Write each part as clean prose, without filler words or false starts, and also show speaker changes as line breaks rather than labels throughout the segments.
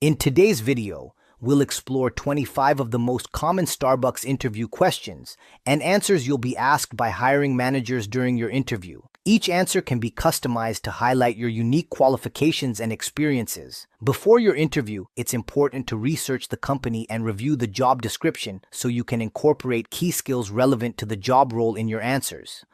In today's video, we'll explore 25 of the most common Starbucks interview questions and answers you'll be asked by hiring managers during your interview. Each answer can be customized to highlight your unique qualifications and experiences. Before your interview, it's important to research the company and review the job description so you can incorporate key skills relevant to the job role in your answers.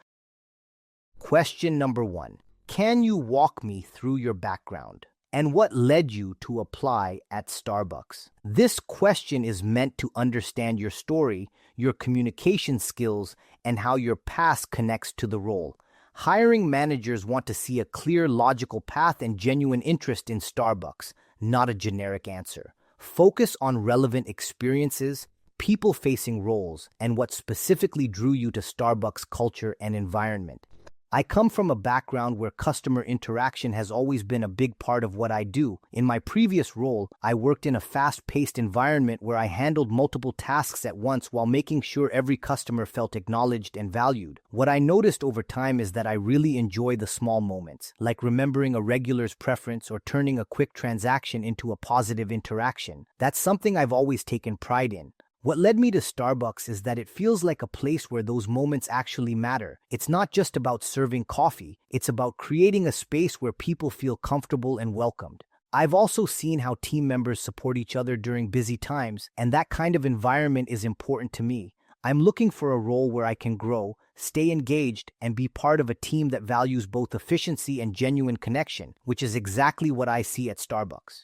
Question number 1. Can you walk me through your background? And what led you to apply at Starbucks? This question is meant to understand your story, your communication skills, and how your past connects to the role. Hiring managers want to see a clear, logical path and genuine interest in Starbucks, not a generic answer. Focus on relevant experiences, people-facing roles, and what specifically drew you to Starbucks' culture and environment. I come from a background where customer interaction has always been a big part of what I do. In my previous role, I worked in a fast-paced environment where I handled multiple tasks at once while making sure every customer felt acknowledged and valued. What I noticed over time is that I really enjoy the small moments, like remembering a regular's preference or turning a quick transaction into a positive interaction. That's something I've always taken pride in. What led me to Starbucks is that it feels like a place where those moments actually matter. It's not just about serving coffee, it's about creating a space where people feel comfortable and welcomed. I've also seen how team members support each other during busy times, and that kind of environment is important to me. I'm looking for a role where I can grow, stay engaged, and be part of a team that values both efficiency and genuine connection, which is exactly what I see at Starbucks.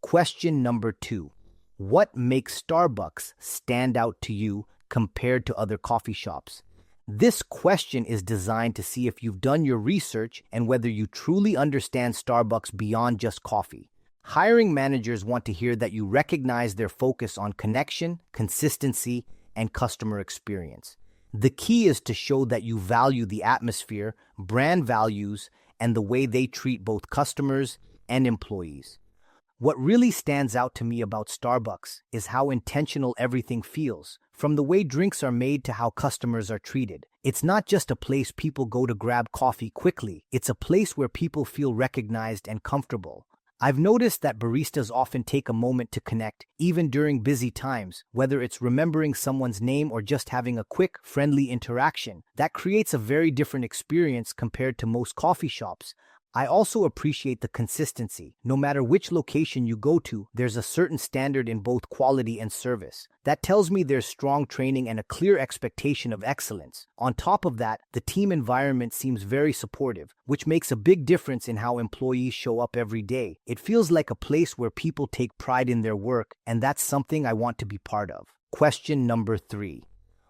Question number 2. What makes Starbucks stand out to you compared to other coffee shops? This question is designed to see if you've done your research and whether you truly understand Starbucks beyond just coffee. Hiring managers want to hear that you recognize their focus on connection, consistency, and customer experience. The key is to show that you value the atmosphere, brand values, and the way they treat both customers and employees. What really stands out to me about Starbucks is how intentional everything feels, from the way drinks are made to how customers are treated. It's not just a place people go to grab coffee quickly, it's a place where people feel recognized and comfortable. I've noticed that baristas often take a moment to connect, even during busy times, whether it's remembering someone's name or just having a quick, friendly interaction. That creates a very different experience compared to most coffee shops. I also appreciate the consistency. No matter which location you go to, there's a certain standard in both quality and service. That tells me there's strong training and a clear expectation of excellence. On top of that, the team environment seems very supportive, which makes a big difference in how employees show up every day. It feels like a place where people take pride in their work, and that's something I want to be part of. Question number 3.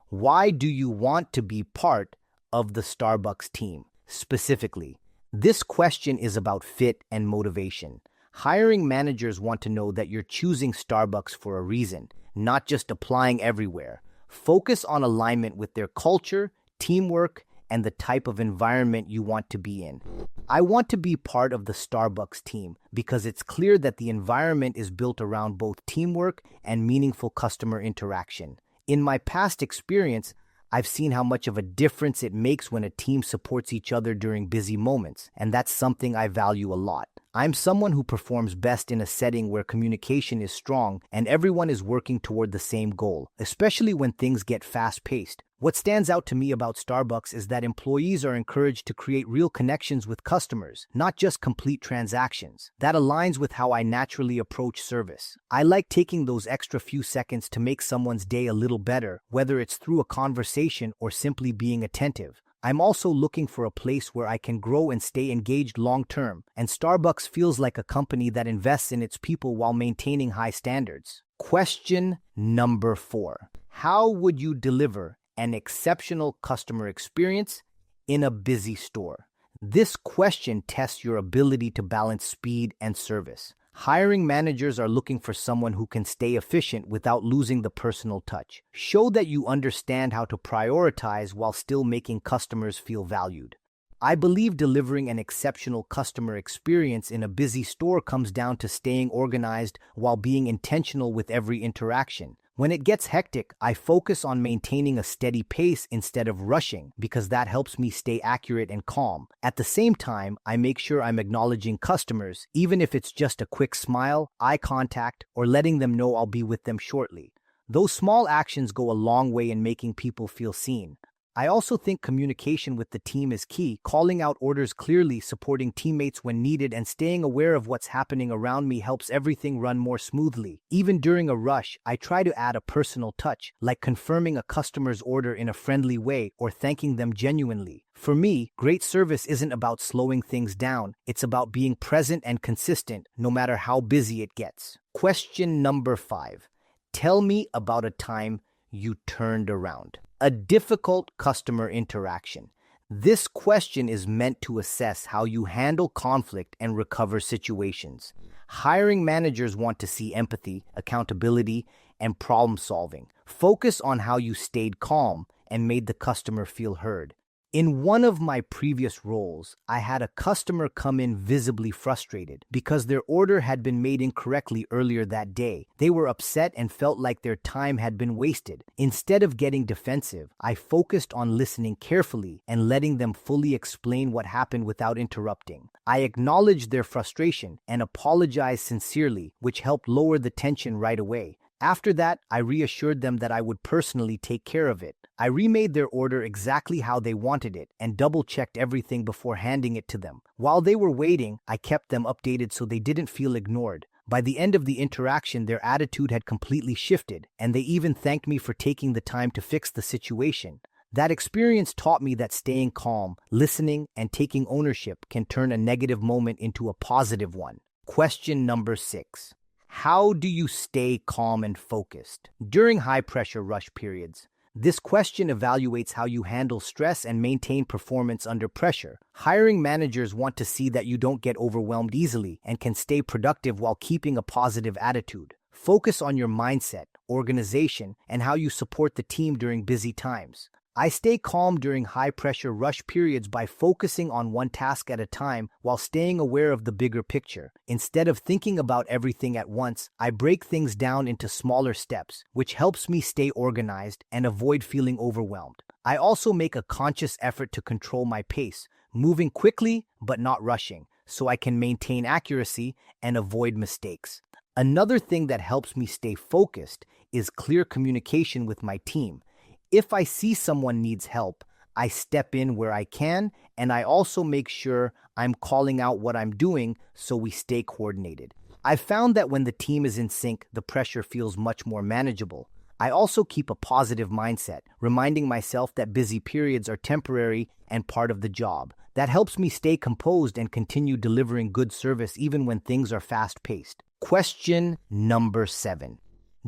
Why do you want to be part of the Starbucks team? Specifically, this question is about fit and motivation. Hiring managers want to know that you're choosing Starbucks for a reason, not just applying everywhere. Focus on alignment with their culture, teamwork, and the type of environment you want to be in. I want to be part of the Starbucks team because it's clear that the environment is built around both teamwork and meaningful customer interaction. In my past experience, I've seen how much of a difference it makes when a team supports each other during busy moments, and that's something I value a lot. I'm someone who performs best in a setting where communication is strong and everyone is working toward the same goal, especially when things get fast-paced. What stands out to me about Starbucks is that employees are encouraged to create real connections with customers, not just complete transactions. That aligns with how I naturally approach service. I like taking those extra few seconds to make someone's day a little better, whether it's through a conversation or simply being attentive. I'm also looking for a place where I can grow and stay engaged long-term, and Starbucks feels like a company that invests in its people while maintaining high standards. Question number 4. How would you deliver an exceptional customer experience in a busy store? This question tests your ability to balance speed and service. Hiring managers are looking for someone who can stay efficient without losing the personal touch. Show that you understand how to prioritize while still making customers feel valued. I believe delivering an exceptional customer experience in a busy store comes down to staying organized while being intentional with every interaction. When it gets hectic, I focus on maintaining a steady pace instead of rushing because that helps me stay accurate and calm. At the same time, I make sure I'm acknowledging customers, even if it's just a quick smile, eye contact, or letting them know I'll be with them shortly. Those small actions go a long way in making people feel seen. I also think communication with the team is key, calling out orders clearly, supporting teammates when needed, and staying aware of what's happening around me helps everything run more smoothly. Even during a rush, I try to add a personal touch, like confirming a customer's order in a friendly way or thanking them genuinely. For me, great service isn't about slowing things down, it's about being present and consistent, no matter how busy it gets. Question number 5. Tell me about a time you turned around a difficult customer interaction. This question is meant to assess how you handle conflict and recover situations. Hiring managers want to see empathy, accountability, and problem solving. Focus on how you stayed calm and made the customer feel heard. In one of my previous roles, I had a customer come in visibly frustrated because their order had been made incorrectly earlier that day. They were upset and felt like their time had been wasted. Instead of getting defensive, I focused on listening carefully and letting them fully explain what happened without interrupting. I acknowledged their frustration and apologized sincerely, which helped lower the tension right away. After that, I reassured them that I would personally take care of it. I remade their order exactly how they wanted it and double-checked everything before handing it to them. While they were waiting, I kept them updated so they didn't feel ignored. By the end of the interaction, their attitude had completely shifted, and they even thanked me for taking the time to fix the situation. That experience taught me that staying calm, listening, and taking ownership can turn a negative moment into a positive one. Question number 6. How do you stay calm and focused during high-pressure rush periods? This question evaluates how you handle stress and maintain performance under pressure. Hiring managers want to see that you don't get overwhelmed easily and can stay productive while keeping a positive attitude. Focus on your mindset, organization, and how you support the team during busy times. I stay calm during high-pressure rush periods by focusing on one task at a time while staying aware of the bigger picture. Instead of thinking about everything at once, I break things down into smaller steps, which helps me stay organized and avoid feeling overwhelmed. I also make a conscious effort to control my pace, moving quickly but not rushing, so I can maintain accuracy and avoid mistakes. Another thing that helps me stay focused is clear communication with my team. If I see someone needs help, I step in where I can, and I also make sure I'm calling out what I'm doing so we stay coordinated. I've found that when the team is in sync, the pressure feels much more manageable. I also keep a positive mindset, reminding myself that busy periods are temporary and part of the job. That helps me stay composed and continue delivering good service even when things are fast-paced. Question number 7.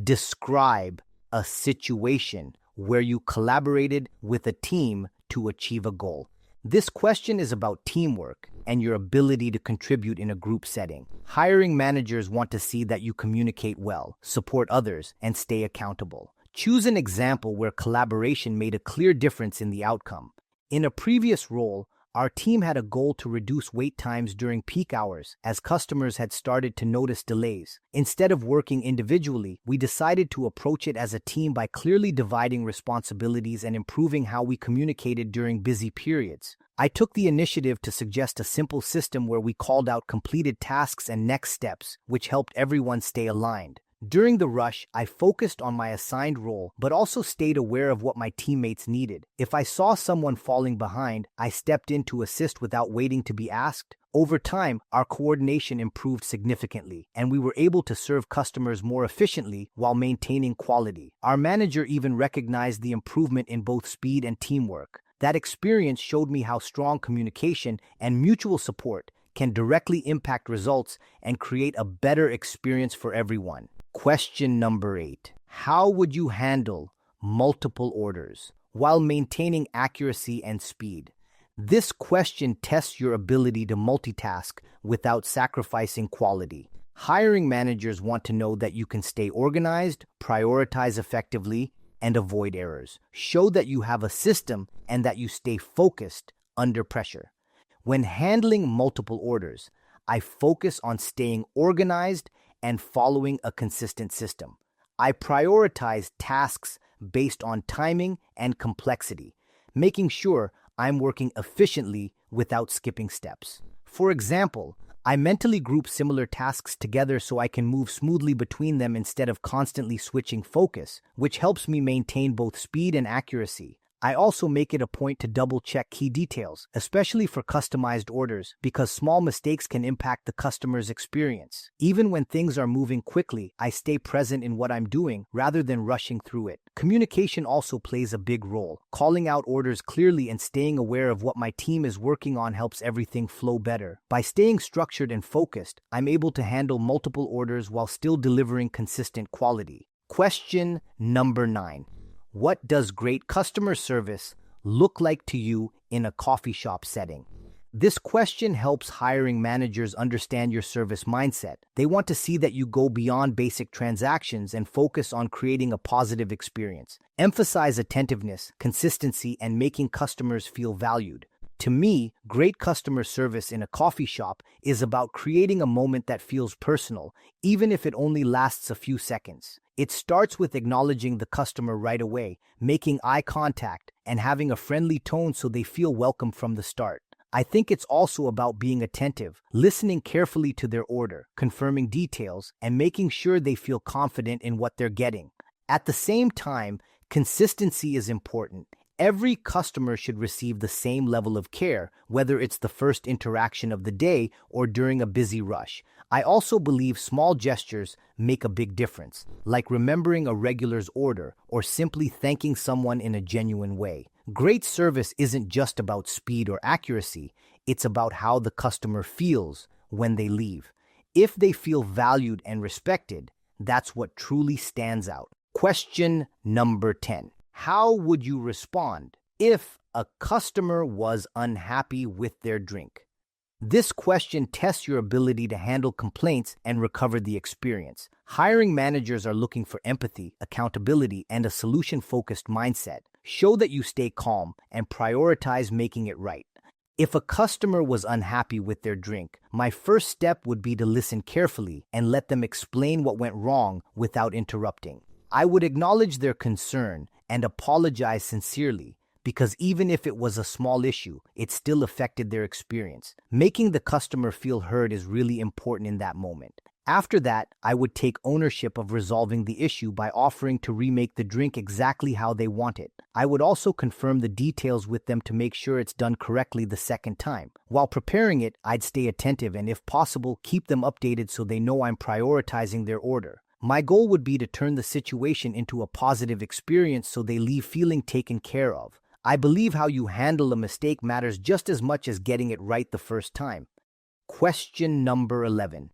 Describe a situation where you collaborated with a team to achieve a goal. This question is about teamwork and your ability to contribute in a group setting. Hiring managers want to see that you communicate well, support others, and stay accountable. Choose an example where collaboration made a clear difference in the outcome. In a previous role, our team had a goal to reduce wait times during peak hours as customers had started to notice delays. Instead of working individually, we decided to approach it as a team by clearly dividing responsibilities and improving how we communicated during busy periods. I took the initiative to suggest a simple system where we called out completed tasks and next steps, which helped everyone stay aligned. During the rush, I focused on my assigned role, but also stayed aware of what my teammates needed. If I saw someone falling behind, I stepped in to assist without waiting to be asked. Over time, our coordination improved significantly, and we were able to serve customers more efficiently while maintaining quality. Our manager even recognized the improvement in both speed and teamwork. That experience showed me how strong communication and mutual support can directly impact results and create a better experience for everyone. Question number 8. How would you handle multiple orders while maintaining accuracy and speed? This question tests your ability to multitask without sacrificing quality. Hiring managers want to know that you can stay organized, prioritize effectively, and avoid errors. Show that you have a system and that you stay focused under pressure. When handling multiple orders, I focus on staying organized and following a consistent system. I prioritize tasks based on timing and complexity, making sure I'm working efficiently without skipping steps. For example, I mentally group similar tasks together so I can move smoothly between them instead of constantly switching focus, which helps me maintain both speed and accuracy. I also make it a point to double-check key details, especially for customized orders, because small mistakes can impact the customer's experience. Even when things are moving quickly, I stay present in what I'm doing rather than rushing through it. Communication also plays a big role. Calling out orders clearly and staying aware of what my team is working on helps everything flow better. By staying structured and focused, I'm able to handle multiple orders while still delivering consistent quality. Question number 9. What does great customer service look like to you in a coffee shop setting? This question helps hiring managers understand your service mindset. They want to see that you go beyond basic transactions and focus on creating a positive experience. Emphasize attentiveness, consistency, and making customers feel valued. To me, great customer service in a coffee shop is about creating a moment that feels personal, even if it only lasts a few seconds. It starts with acknowledging the customer right away, making eye contact, and having a friendly tone so they feel welcome from the start. I think it's also about being attentive, listening carefully to their order, confirming details, and making sure they feel confident in what they're getting. At the same time, consistency is important. Every customer should receive the same level of care, whether it's the first interaction of the day or during a busy rush. I also believe small gestures make a big difference, like remembering a regular's order or simply thanking someone in a genuine way. Great service isn't just about speed or accuracy, it's about how the customer feels when they leave. If they feel valued and respected, that's what truly stands out. Question number 10. How would you respond if a customer was unhappy with their drink? This question tests your ability to handle complaints and recover the experience. Hiring managers are looking for empathy, accountability, and a solution-focused mindset. Show that you stay calm and prioritize making it right. If a customer was unhappy with their drink, my first step would be to listen carefully and let them explain what went wrong without interrupting. I would acknowledge their concern and apologize sincerely, because even if it was a small issue, it still affected their experience. Making the customer feel heard is really important in that moment. After that, I would take ownership of resolving the issue by offering to remake the drink exactly how they want it. I would also confirm the details with them to make sure it's done correctly the second time. While preparing it, I'd stay attentive and, if possible, keep them updated so they know I'm prioritizing their order. My goal would be to turn the situation into a positive experience so they leave feeling taken care of. I believe how you handle a mistake matters just as much as getting it right the first time. Question number 11.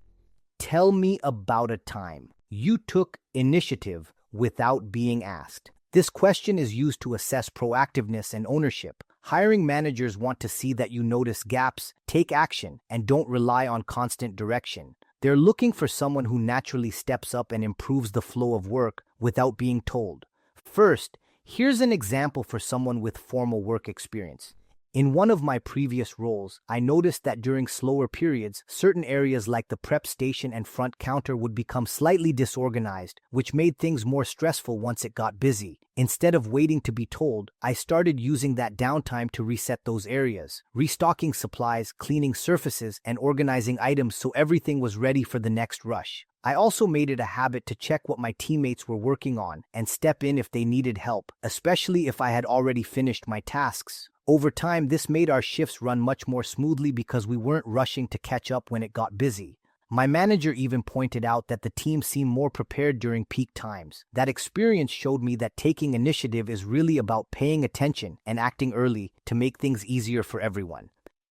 Tell me about a time you took initiative without being asked. This question is used to assess proactiveness and ownership. Hiring managers want to see that you notice gaps, take action, and don't rely on constant direction. They're looking for someone who naturally steps up and improves the flow of work without being told. First, here's an example for someone with formal work experience. In one of my previous roles, I noticed that during slower periods, certain areas like the prep station and front counter would become slightly disorganized, which made things more stressful once it got busy. Instead of waiting to be told, I started using that downtime to reset those areas, restocking supplies, cleaning surfaces, and organizing items so everything was ready for the next rush. I also made it a habit to check what my teammates were working on and step in if they needed help, especially if I had already finished my tasks. Over time, this made our shifts run much more smoothly because we weren't rushing to catch up when it got busy. My manager even pointed out that the team seemed more prepared during peak times. That experience showed me that taking initiative is really about paying attention and acting early to make things easier for everyone.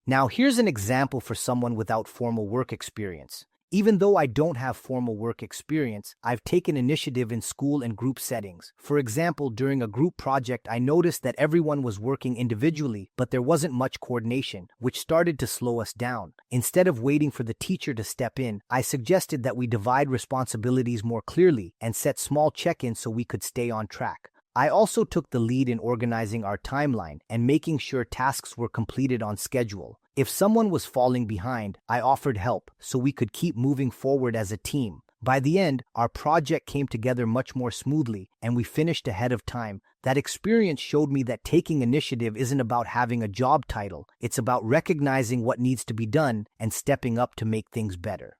Now, here's an example for someone without formal work experience. Even though I don't have formal work experience, I've taken initiative in school and group settings. For example, during a group project, I noticed that everyone was working individually, but there wasn't much coordination, which started to slow us down. Instead of waiting for the teacher to step in, I suggested that we divide responsibilities more clearly and set small check-ins so we could stay on track. I also took the lead in organizing our timeline and making sure tasks were completed on schedule. If someone was falling behind, I offered help so we could keep moving forward as a team. By the end, our project came together much more smoothly, and we finished ahead of time. That experience showed me that taking initiative isn't about having a job title, it's about recognizing what needs to be done and stepping up to make things better.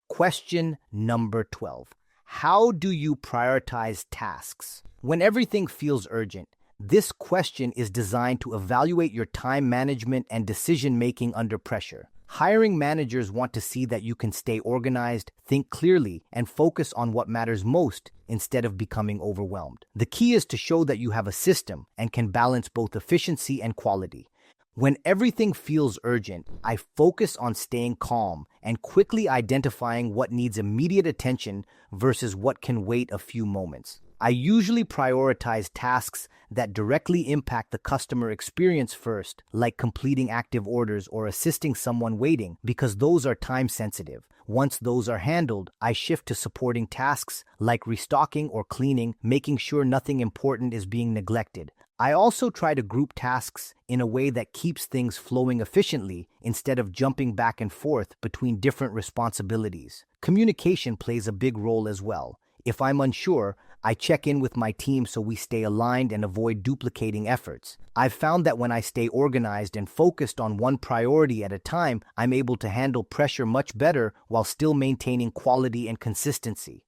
Question number 12. How do you prioritize tasks? When everything feels urgent, this question is designed to evaluate your time management and decision-making under pressure. Hiring managers want to see that you can stay organized, think clearly, and focus on what matters most instead of becoming overwhelmed. The key is to show that you have a system and can balance both efficiency and quality. When everything feels urgent, I focus on staying calm and quickly identifying what needs immediate attention versus what can wait a few moments. I usually prioritize tasks that directly impact the customer experience first, like completing active orders or assisting someone waiting, because those are time sensitive. Once those are handled, I shift to supporting tasks like restocking or cleaning, making sure nothing important is being neglected. I also try to group tasks in a way that keeps things flowing efficiently instead of jumping back and forth between different responsibilities. Communication plays a big role as well. If I'm unsure, I check in with my team so we stay aligned and avoid duplicating efforts. I've found that when I stay organized and focused on one priority at a time, I'm able to handle pressure much better while still maintaining quality and consistency.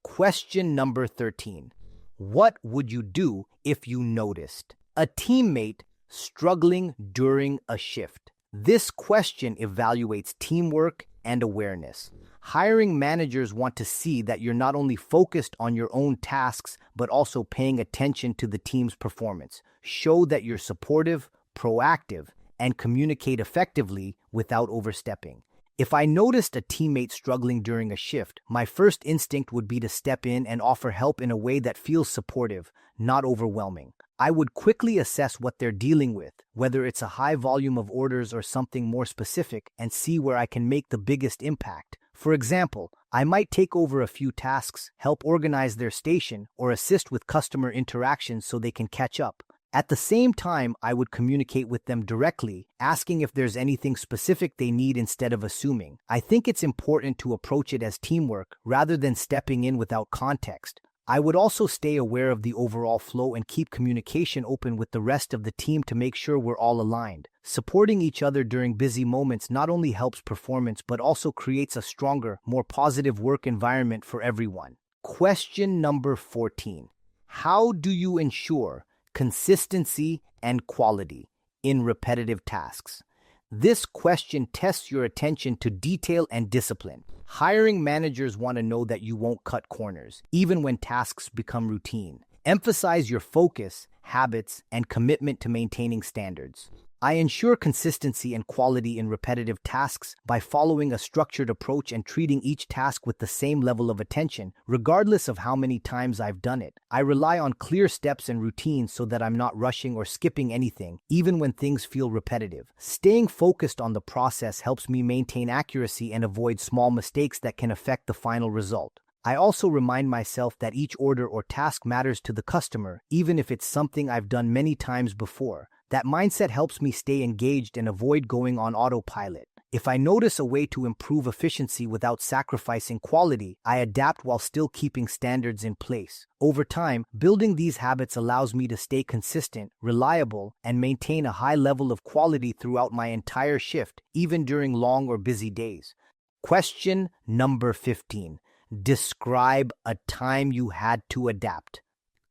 Question number 13. What would you do if you noticed a teammate struggling during a shift? This question evaluates teamwork and awareness. Hiring managers want to see that you're not only focused on your own tasks, but also paying attention to the team's performance. Show that you're supportive, proactive, and communicate effectively without overstepping. If I noticed a teammate struggling during a shift, my first instinct would be to step in and offer help in a way that feels supportive, not overwhelming. I would quickly assess what they're dealing with, whether it's a high volume of orders or something more specific, and see where I can make the biggest impact. For example, I might take over a few tasks, help organize their station, or assist with customer interactions so they can catch up. At the same time, I would communicate with them directly, asking if there's anything specific they need instead of assuming. I think it's important to approach it as teamwork rather than stepping in without context. I would also stay aware of the overall flow and keep communication open with the rest of the team to make sure we're all aligned. Supporting each other during busy moments not only helps performance but also creates a stronger, more positive work environment for everyone. Question number 14. How do you ensure consistency and quality in repetitive tasks? This question tests your attention to detail and discipline. Hiring managers want to know that you won't cut corners, even when tasks become routine. Emphasize your focus, habits, and commitment to maintaining standards. I ensure consistency and quality in repetitive tasks by following a structured approach and treating each task with the same level of attention, regardless of how many times I've done it. I rely on clear steps and routines so that I'm not rushing or skipping anything, even when things feel repetitive. Staying focused on the process helps me maintain accuracy and avoid small mistakes that can affect the final result. I also remind myself that each order or task matters to the customer, even if it's something I've done many times before. That mindset helps me stay engaged and avoid going on autopilot. If I notice a way to improve efficiency without sacrificing quality, I adapt while still keeping standards in place. Over time, building these habits allows me to stay consistent, reliable, and maintain a high level of quality throughout my entire shift, even during long or busy days. Question number 15. Describe a time you had to adapt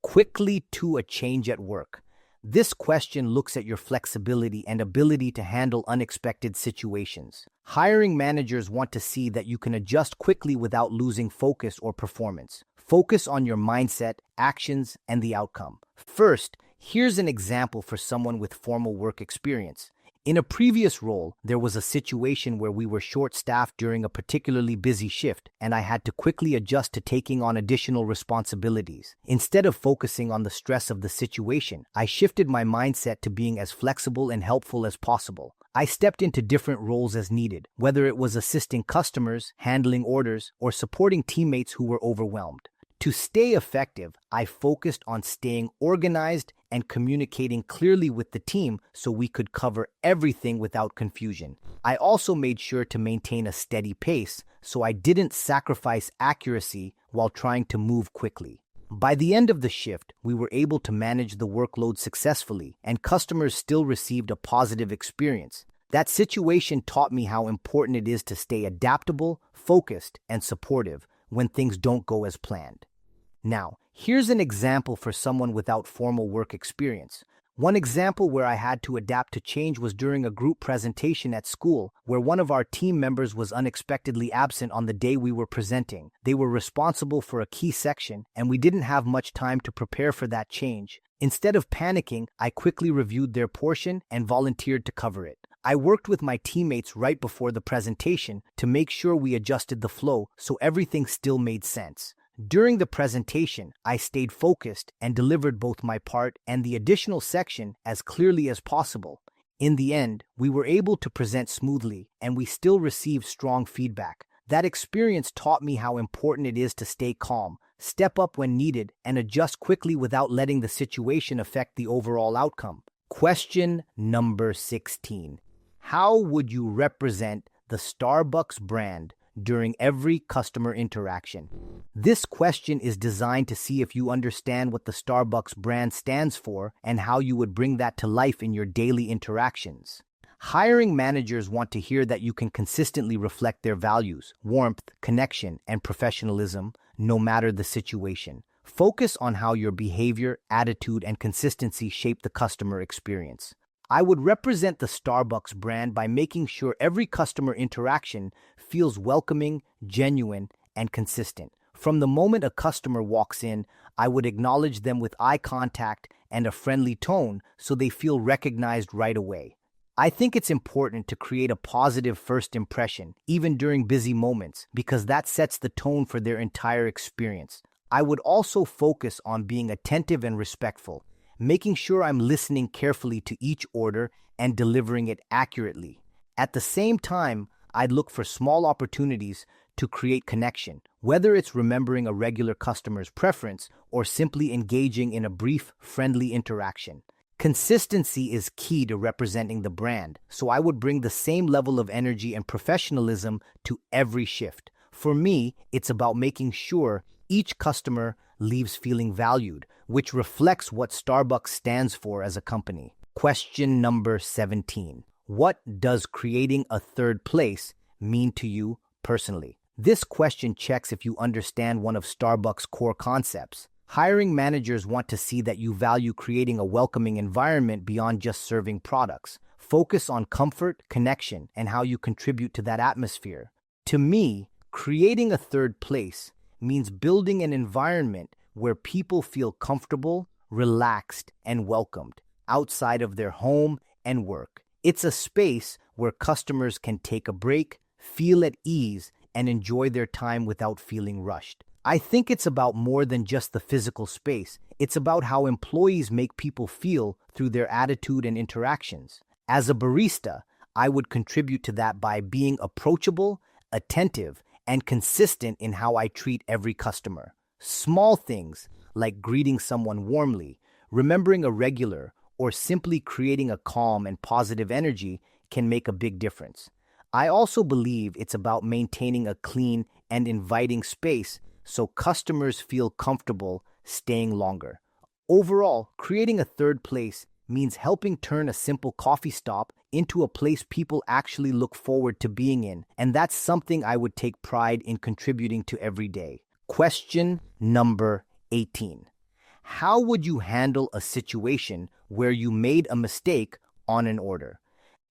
quickly to a change at work. This question looks at your flexibility and ability to handle unexpected situations. Hiring managers want to see that you can adjust quickly without losing focus or performance. Focus on your mindset, actions, and the outcome. First, here's an example for someone with formal work experience. In a previous role, there was a situation where we were short-staffed during a particularly busy shift, and I had to quickly adjust to taking on additional responsibilities. Instead of focusing on the stress of the situation, I shifted my mindset to being as flexible and helpful as possible. I stepped into different roles as needed, whether it was assisting customers, handling orders, or supporting teammates who were overwhelmed. To stay effective, I focused on staying organized and communicating clearly with the team so we could cover everything without confusion. I also made sure to maintain a steady pace so I didn't sacrifice accuracy while trying to move quickly. By the end of the shift, we were able to manage the workload successfully, and customers still received a positive experience. That situation taught me how important it is to stay adaptable, focused, and supportive when things don't go as planned. Now, here's an example for someone without formal work experience. One example where I had to adapt to change was during a group presentation at school, where one of our team members was unexpectedly absent on the day we were presenting. They were responsible for a key section, and we didn't have much time to prepare for that change. Instead of panicking, I quickly reviewed their portion and volunteered to cover it. I worked with my teammates right before the presentation to make sure we adjusted the flow so everything still made sense. During the presentation, I stayed focused and delivered both my part and the additional section as clearly as possible. In the end, we were able to present smoothly, and we still received strong feedback. That experience taught me how important it is to stay calm, step up when needed, and adjust quickly without letting the situation affect the overall outcome. Question number 16. How would you represent the Starbucks brand during every customer interaction? This question is designed to see if you understand what the Starbucks brand stands for and how you would bring that to life in your daily interactions. Hiring managers want to hear that you can consistently reflect their values, warmth, connection, and professionalism, no matter the situation. Focus on how your behavior, attitude, and consistency shape the customer experience. I would represent the Starbucks brand by making sure every customer interaction feels welcoming, genuine, and consistent. From the moment a customer walks in, I would acknowledge them with eye contact and a friendly tone so they feel recognized right away. I think it's important to create a positive first impression, even during busy moments, because that sets the tone for their entire experience. I would also focus on being attentive and respectful, making sure I'm listening carefully to each order and delivering it accurately. At the same time, I'd look for small opportunities to create connection, whether it's remembering a regular customer's preference or simply engaging in a brief, friendly interaction. Consistency is key to representing the brand, so I would bring the same level of energy and professionalism to every shift. For me, it's about making sure each customer leaves feeling valued, which reflects what Starbucks stands for as a company. Question number 17. What does creating a third place mean to you personally? This question checks if you understand one of Starbucks' core concepts. Hiring managers want to see that you value creating a welcoming environment beyond just serving products. Focus on comfort, connection, and how you contribute to that atmosphere. To me, creating a third place means building an environment where people feel comfortable, relaxed, and welcomed outside of their home and work. It's a space where customers can take a break, feel at ease, and enjoy their time without feeling rushed. I think it's about more than just the physical space. It's about how employees make people feel through their attitude and interactions. As a barista, I would contribute to that by being approachable, attentive, and consistent in how I treat every customer. Small things like greeting someone warmly, remembering a regular, or simply creating a calm and positive energy can make a big difference. I also believe it's about maintaining a clean and inviting space so customers feel comfortable staying longer. Overall, creating a third place means helping turn a simple coffee stop into a place people actually look forward to being in, and that's something I would take pride in contributing to every day. Question number 18. How would you handle a situation where you made a mistake on an order?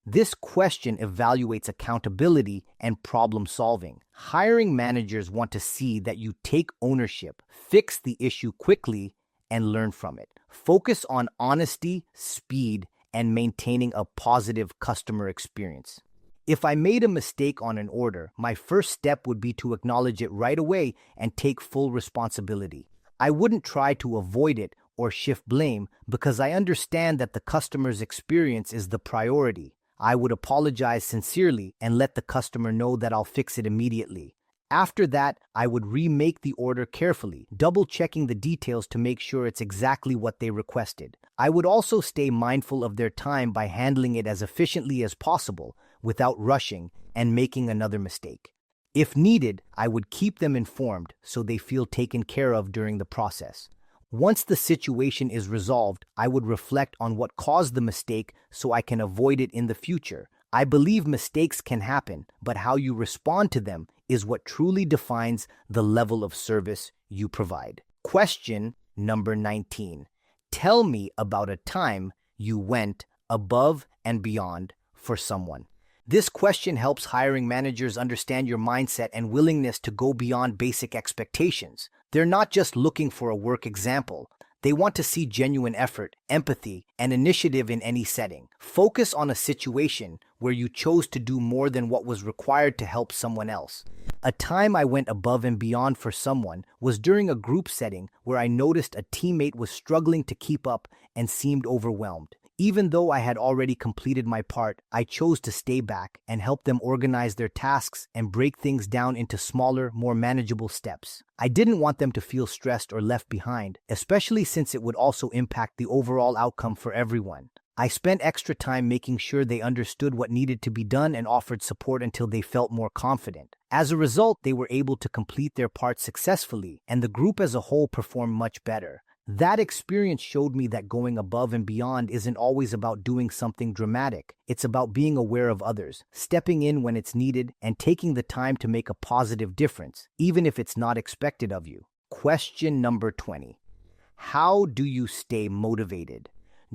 This question evaluates accountability and problem solving. Hiring managers want to see that you take ownership, fix the issue quickly, and learn from it. Focus on honesty, speed, and maintaining a positive customer experience. If I made a mistake on an order, my first step would be to acknowledge it right away and take full responsibility. I wouldn't try to avoid it or shift blame because I understand that the customer's experience is the priority. I would apologize sincerely and let the customer know that I'll fix it immediately. After that, I would remake the order carefully, double-checking the details to make sure it's exactly what they requested. I would also stay mindful of their time by handling it as efficiently as possible without rushing and making another mistake. If needed, I would keep them informed so they feel taken care of during the process. Once the situation is resolved, I would reflect on what caused the mistake so I can avoid it in the future. I believe mistakes can happen, but how you respond to them is what truly defines the level of service you provide. Question number 19. Tell me about a time you went above and beyond for someone. This question helps hiring managers understand your mindset and willingness to go beyond basic expectations. They're not just looking for a work example. They want to see genuine effort, empathy, and initiative in any setting. Focus on a situation where you chose to do more than what was required to help someone else. A time I went above and beyond for someone was during a group setting where I noticed a teammate was struggling to keep up and seemed overwhelmed. Even though I had already completed my part, I chose to stay back and help them organize their tasks and break things down into smaller, more manageable steps. I didn't want them to feel stressed or left behind, especially since it would also impact the overall outcome for everyone. I spent extra time making sure they understood what needed to be done and offered support until they felt more confident. As a result, they were able to complete their part successfully, and the group as a whole performed much better. That experience showed me that going above and beyond isn't always about doing something dramatic. It's about being aware of others, stepping in when it's needed, and taking the time to make a positive difference, even if it's not expected of you. Question number 20. How do you stay motivated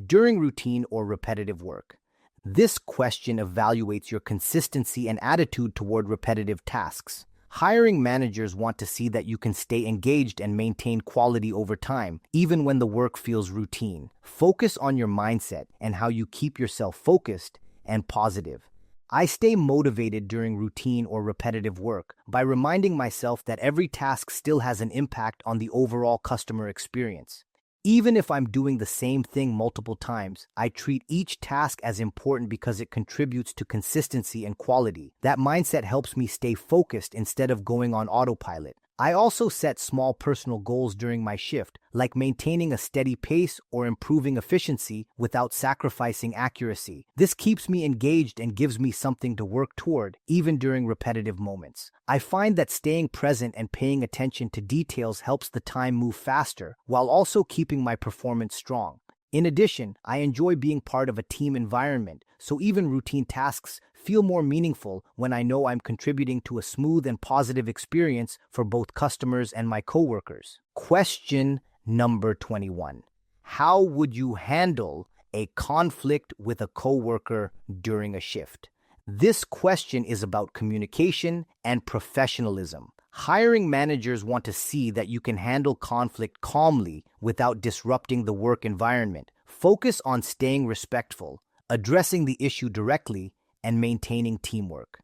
during routine or repetitive work? This question evaluates your consistency and attitude toward repetitive tasks. Hiring managers want to see that you can stay engaged and maintain quality over time, even when the work feels routine. Focus on your mindset and how you keep yourself focused and positive. I stay motivated during routine or repetitive work by reminding myself that every task still has an impact on the overall customer experience. Even if I'm doing the same thing multiple times, I treat each task as important because it contributes to consistency and quality. That mindset helps me stay focused instead of going on autopilot. I also set small personal goals during my shift, like maintaining a steady pace or improving efficiency without sacrificing accuracy. This keeps me engaged and gives me something to work toward, even during repetitive moments. I find that staying present and paying attention to details helps the time move faster, while also keeping my performance strong. In addition, I enjoy being part of a team environment, so even routine tasks feel more meaningful when I know I'm contributing to a smooth and positive experience for both customers and my coworkers. Question number 21. How would you handle a conflict with a coworker during a shift? This question is about communication and professionalism. Hiring managers want to see that you can handle conflict calmly without disrupting the work environment. Focus on staying respectful, addressing the issue directly, and maintaining teamwork.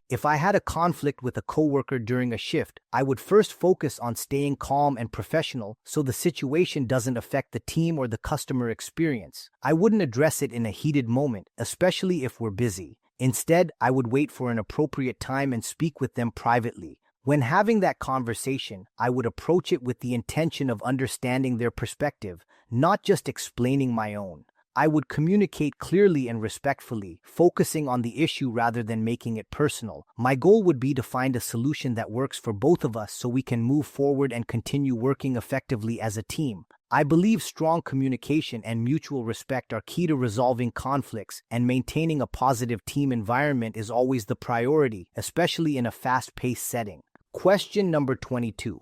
If I had a conflict with a coworker during a shift, I would first focus on staying calm and professional so the situation doesn't affect the team or the customer experience. I wouldn't address it in a heated moment, especially if we're busy. Instead, I would wait for an appropriate time and speak with them privately. When having that conversation, I would approach it with the intention of understanding their perspective, not just explaining my own. I would communicate clearly and respectfully, focusing on the issue rather than making it personal. My goal would be to find a solution that works for both of us so we can move forward and continue working effectively as a team. I believe strong communication and mutual respect are key to resolving conflicts, and maintaining a positive team environment is always the priority, especially in a fast-paced setting. Question number 22.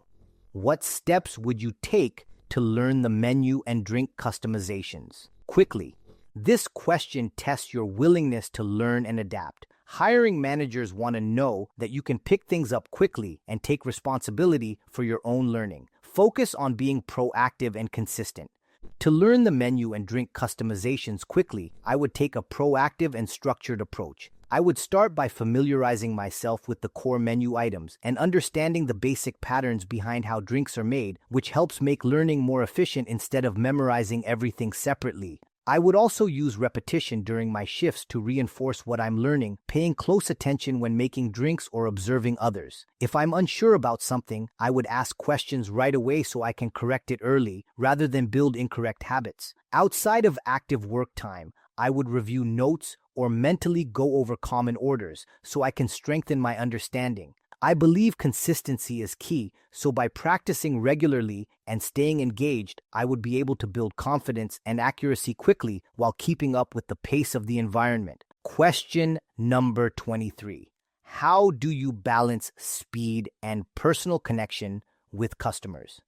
What steps would you take to learn the menu and drink customizations quickly? This question tests your willingness to learn and adapt. Hiring managers want to know that you can pick things up quickly and take responsibility for your own learning. Focus on being proactive and consistent. To learn the menu and drink customizations quickly, I would take a proactive and structured approach. I would start by familiarizing myself with the core menu items and understanding the basic patterns behind how drinks are made, which helps make learning more efficient instead of memorizing everything separately. I would also use repetition during my shifts to reinforce what I'm learning, paying close attention when making drinks or observing others. If I'm unsure about something, I would ask questions right away so I can correct it early rather than build incorrect habits. Outside of active work time, I would review notes or mentally go over common orders so I can strengthen my understanding. I believe consistency is key, so by practicing regularly and staying engaged, I would be able to build confidence and accuracy quickly while keeping up with the pace of the environment. Question number 23. How do you balance speed and personal connection with customers?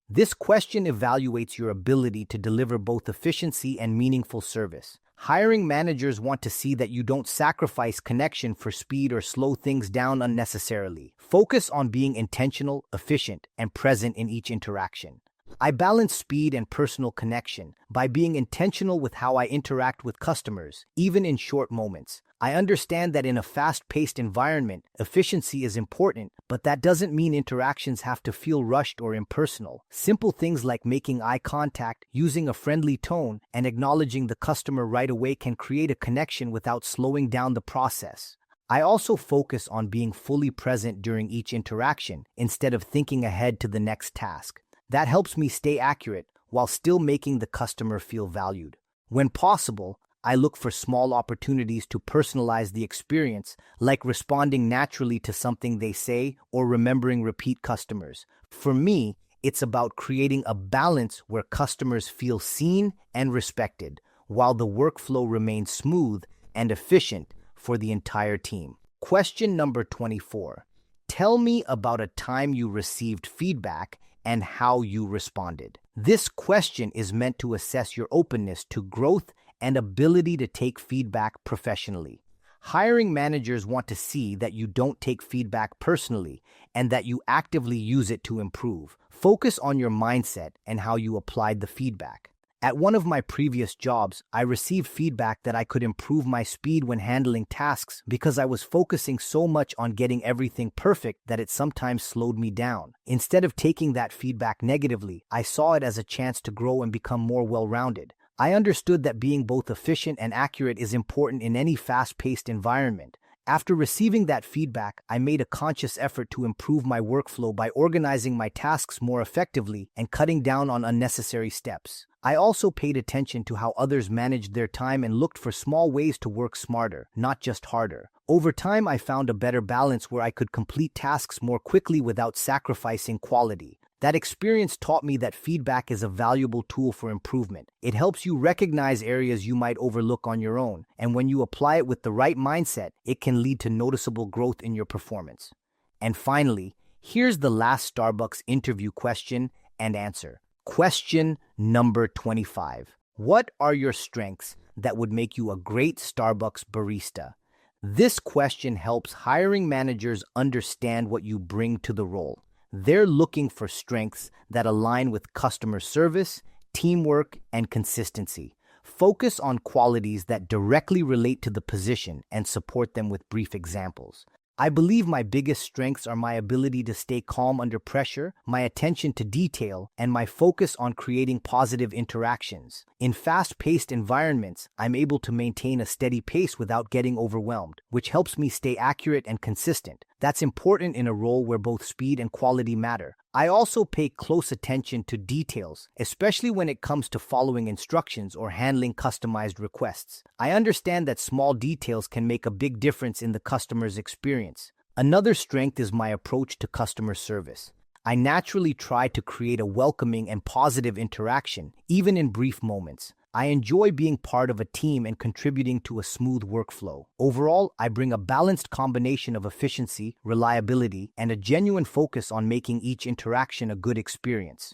This question evaluates your ability to deliver both efficiency and meaningful service. Hiring managers want to see that you don't sacrifice connection for speed or slow things down unnecessarily. Focus on being intentional, efficient, and present in each interaction. I balance speed and personal connection by being intentional with how I interact with customers, even in short moments. I understand that in a fast-paced environment, efficiency is important, but that doesn't mean interactions have to feel rushed or impersonal. Simple things like making eye contact, using a friendly tone, and acknowledging the customer right away can create a connection without slowing down the process. I also focus on being fully present during each interaction instead of thinking ahead to the next task. That helps me stay accurate while still making the customer feel valued. When possible, I look for small opportunities to personalize the experience, like responding naturally to something they say or remembering repeat customers. For me, it's about creating a balance where customers feel seen and respected, while the workflow remains smooth and efficient for the entire team. Question number 24. Tell me about a time you received feedback and how you responded. This question is meant to assess your openness to growth and ability to take feedback professionally. Hiring managers want to see that you don't take feedback personally and that you actively use it to improve. Focus on your mindset and how you applied the feedback. At one of my previous jobs, I received feedback that I could improve my speed when handling tasks because I was focusing so much on getting everything perfect that it sometimes slowed me down. Instead of taking that feedback negatively, I saw it as a chance to grow and become more well-rounded. I understood that being both efficient and accurate is important in any fast-paced environment. After receiving that feedback, I made a conscious effort to improve my workflow by organizing my tasks more effectively and cutting down on unnecessary steps. I also paid attention to how others managed their time and looked for small ways to work smarter, not just harder. Over time, I found a better balance where I could complete tasks more quickly without sacrificing quality. That experience taught me that feedback is a valuable tool for improvement. It helps you recognize areas you might overlook on your own, and when you apply it with the right mindset, it can lead to noticeable growth in your performance. And finally, here's the last Starbucks interview question and answer. Question number 25. What are your strengths that would make you a great Starbucks barista? This question helps hiring managers understand what you bring to the role. They're looking for strengths that align with customer service, teamwork, and consistency. Focus on qualities that directly relate to the position and support them with brief examples. I believe my biggest strengths are my ability to stay calm under pressure, my attention to detail, and my focus on creating positive interactions. In fast-paced environments, I'm able to maintain a steady pace without getting overwhelmed, which helps me stay accurate and consistent. That's important in a role where both speed and quality matter. I also pay close attention to details, especially when it comes to following instructions or handling customized requests. I understand that small details can make a big difference in the customer's experience. Another strength is my approach to customer service. I naturally try to create a welcoming and positive interaction, even in brief moments. I enjoy being part of a team and contributing to a smooth workflow. Overall, I bring a balanced combination of efficiency, reliability, and a genuine focus on making each interaction a good experience.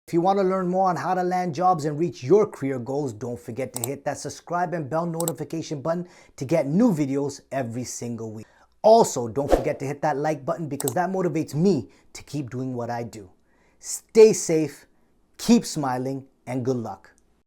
If you want to learn more on how to land jobs and reach your career goals, don't forget to hit that subscribe and bell notification button to get new videos every single week. Also, don't forget to hit that like button because that motivates me to keep doing what I do. Stay safe, keep smiling, and good luck.